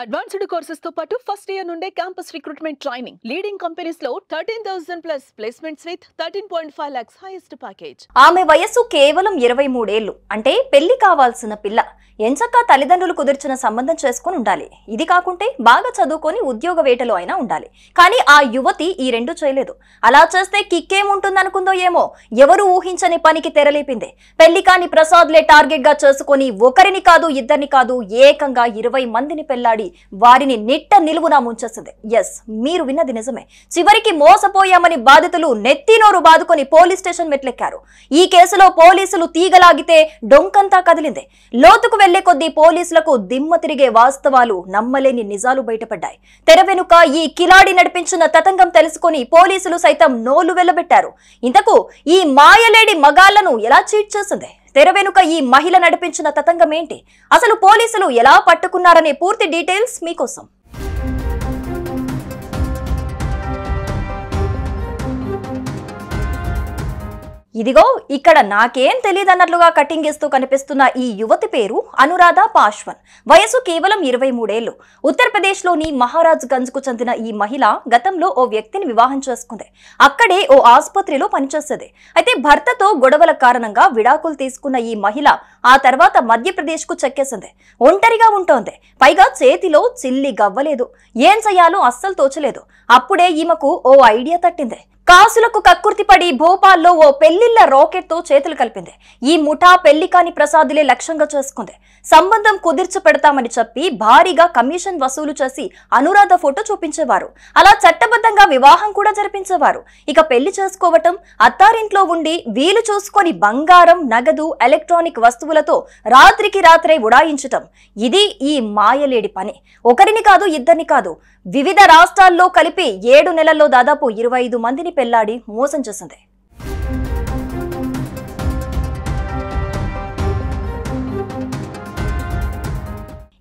Advanced courses తో పాటు first year నుండే campus recruitment training leading companies లో 13,000 plus placements with 13.5 lakhs highest package. ఆమె వయస్సు కేవలం 23 ఏళ్లు. అంటే పెళ్లి కావాల్సిన పిల్ల. ఎంచక్కా తల్లిదండ్రులు కుదిర్చిన సంబంధం చేసుకుని ఉండాలి. ఇది కాకుంటే బాగా చదువుకొని ఉద్యోగ వేటలో అయినా ఉండాలి. కానీ ఆ యువతి ఈ రెండు చేయలేదు. అలా చేస్తే కిక్కేముంటుందనుకుందో ఏమో, ఎవరు ఊహించని పనికి తెరలేపింది. పెళ్లి కాని ప్రసాద్లే టార్గెట్ గా చేసుకుని ఒకరిని కాదు ఇద్దరిని కాదు ఏకంగా 20 మందిని పెళ్లాడి వారిని నిట్ట నిలువునా ముంచేసింది. ఎస్, మీరు విన్నది నిజమే. చివరికి మోసపోయామని బాధితులు నెత్తినోరు బాదుకొని పోలీస్ స్టేషన్ మెట్లెక్కారు. ఈ కేసులో పోలీసులు తీగలాగితే డొంకంతా కదిలింది. లోతుకు వెళ్లే కొద్దీ పోలీసులకు దిమ్మ తిరిగే వాస్తవాలు, నమ్మలేని నిజాలు బయటపడ్డాయి. తెర వెనుక ఈ కిలాడి నడిపించిన తతంగం తెలుసుకొని పోలీసులు సైతం నోలు వెళ్లబెట్టారు. ఇంతకు ఈ మాయలేడి మగాళ్లను ఎలా చీట్ చేసింది? తెర వెనుక ఈ మహిళ నడిపించిన తతంగం ఏంటి? అసలు పోలీసులు ఎలా పట్టుకున్నారనే పూర్తి డీటెయిల్స్ మీకోసం. ఇదిగో ఇక్కడ నాకేం తెలియదన్నట్లుగా కటింగ్ ఇస్తూ కనిపిస్తున్న ఈ యువతి పేరు అనురాధ పాశ్వన్. వయసు కేవలం 23 ఏళ్లు. ఉత్తరప్రదేశ్లోని మహారాజ్ గంజ్ కు చెందిన ఈ మహిళ గతంలో ఓ వ్యక్తిని వివాహం చేసుకుంది. అక్కడే ఓ ఆసుపత్రిలో పనిచేసేది. అయితే భర్తతో గొడవల కారణంగా విడాకులు తీసుకున్న ఈ మహిళ ఆ తర్వాత మధ్యప్రదేశ్ కు చెక్కేసింది. ఒంటరిగా ఉంటోంది. పైగా చేతిలో చిల్లి గవ్వలేదు. ఏం చెయ్యాలో అస్సలు తోచలేదు. అప్పుడే ఈమెకు ఓ ఐడియా తట్టింది. కాసులకు కక్కుర్తిపడి భోపాల్లో ఓ పెళ్లిళ్ల రాకెట్ తో చేతులు కలిపింది. ఈ ముఠా పెళ్లి కాని ప్రసాదులే లక్ష్యంగా చేసుకుంది. సంబంధం కుదిర్చి పెడతామని చెప్పి భారీగా కమిషన్ వసూలు చేసి అనురాధ ఫోటో చూపించేవారు. అలా చట్టబద్ధంగా వివాహం కూడా జరిపించేవారు. ఇక పెళ్లి చేసుకోవటం, అత్తారింట్లో ఉండి వీలు చూసుకొని బంగారం, నగదు, ఎలక్ట్రానిక్ వస్తువులతో రాత్రికి రాత్రే ఉడాయించటం. ఇది ఈ మాయలేడి పని. ఒకరిని కాదు ఇద్దరిని కాదు, వివిధ రాష్ట్రాల్లో కలిపి 7 నెలల్లో దాదాపు 25 మందిని పెళ్లాడి మోసం చేసింది.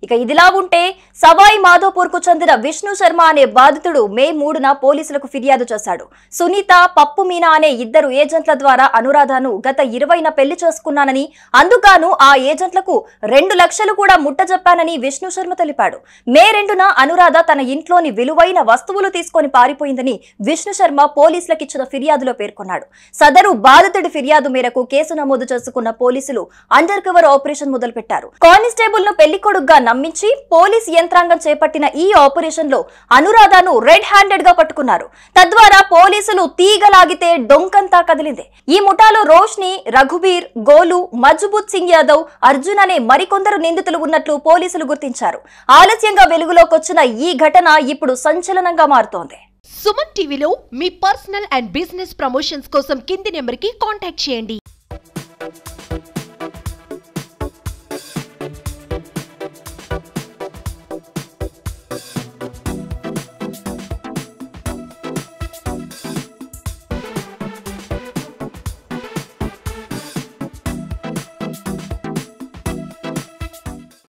ఇక ఇదిలా ఉంటే సవాయి మాధోపూర్ కు చెందిన విష్ణు శర్మ అనే బాధితుడు మే 3న పోలీసులకు ఫిర్యాదు చేశాడు. సునీత, పప్పు మీనా అనే ఇద్దరు ఏజెంట్ల ద్వారా అనురాధను గత 20న పెళ్లి చేసుకున్నానని, అందుకు ఆ ఏజెంట్లకు 2 లక్షలు కూడా ముట్టజెప్పానని విష్ణు శర్మ తెలిపాడు. మే 2న అనురాధ తన ఇంట్లోని విలువైన వస్తువులు తీసుకొని పారిపోయిందని విష్ణు శర్మ పోలీసులకు ఇచ్చిన ఫిర్యాదులో పేర్కొన్నాడు. సదరు బాధితుడి ఫిర్యాదు మేరకు కేసు నమోదు చేసుకున్న పోలీసులు అండర్ కవర్ ఆపరేషన్ మొదలుపెట్టారు. కానిస్టేబుల్ ను పెళ్లి కొడుగ్గా నమ్మించి పోలీస్ యంత్రాంగం చేపట్టిన ఈ ఆపరేషన్ లో అనురాధను రెడ్ హ్యాండెడ్ గా పట్టుకున్నారు. తద్వారా పోలీసులు తీగలాగితే డొంకంతా కదిలింది. ఈ ముఠాలో రోష్ని, రఘుబీర్, గోలు, మజ్బూత్ సింగ్ యాదవ్, అర్జున్ అనే మరికొందరు నిందితులు ఉన్నట్లు పోలీసులు గుర్తించారు. ఆలస్యంగా వెలుగులోకి వచ్చిన ఈ ఘటన ఇప్పుడు సంచలనంగా మారుతోంది. సుమన్ టీవీలో మీ పర్సనల్ అండ్ బిజినెస్ ప్రమోషన్స్ కోసం కింది నెంబర్ కి కాంటాక్ట్ చేయండి.